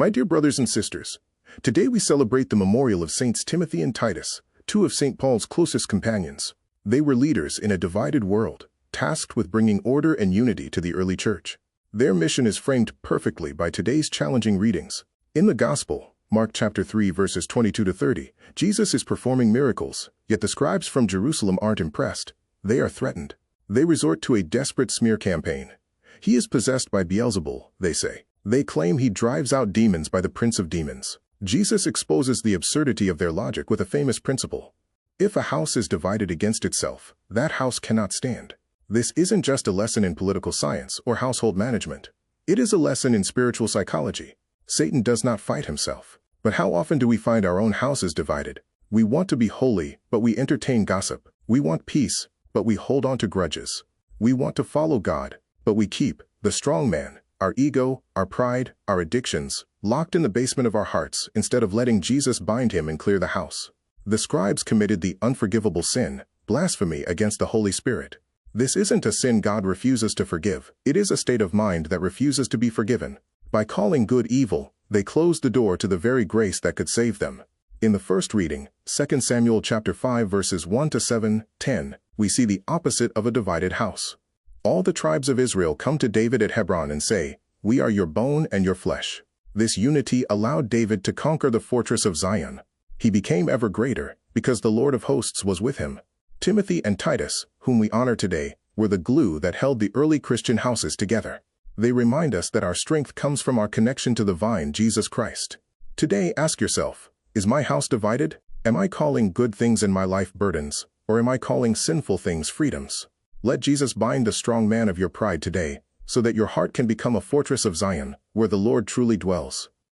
My dear brothers and sisters, today we celebrate the memorial of Saints Timothy and Titus, two of St. Paul's closest companions. They were leaders in a divided world, tasked with bringing order and unity to the early church. Their mission is framed perfectly by today's challenging readings. In the Gospel, Mark chapter 3 verses 22 to 30, Jesus is performing miracles, yet the scribes from Jerusalem aren't impressed. They are threatened. They resort to a desperate smear campaign. He is possessed by Beelzebul, they say. They claim he drives out demons by the prince of demons. Jesus exposes the absurdity of their logic with a famous principle. If a house is divided against itself, that house cannot stand. This isn't just a lesson in political science or household management. It is a lesson in spiritual psychology. Satan does not fight himself. But how often do we find our own houses divided? We want to be holy, but we entertain gossip. We want peace, but we hold on to grudges. We want to follow God, but we keep the strong man, our ego, our pride, our addictions, locked in the basement of our hearts instead of letting Jesus bind him and clear the house. The scribes committed the unforgivable sin, blasphemy against the Holy Spirit. This isn't a sin God refuses to forgive. It is a state of mind that refuses to be forgiven. By calling good evil, they closed the door to the very grace that could save them. In the first reading, 2 Samuel chapter 5 verses 1 to 7, 10, we see the opposite of a divided house. All the tribes of Israel come to David at Hebron and say, "We are your bone and your flesh." This unity allowed David to conquer the fortress of Zion. He became ever greater because the Lord of hosts was with him. Timothy and Titus, whom we honor today, were the glue that held the early Christian houses together. They remind us that our strength comes from our connection to the vine, Jesus Christ. Today, ask yourself, is my house divided? Am I calling good things in my life burdens, or am I calling sinful things freedoms? Let Jesus bind the strong man of your pride today, so that your heart can become a fortress of Zion, where the Lord truly dwells.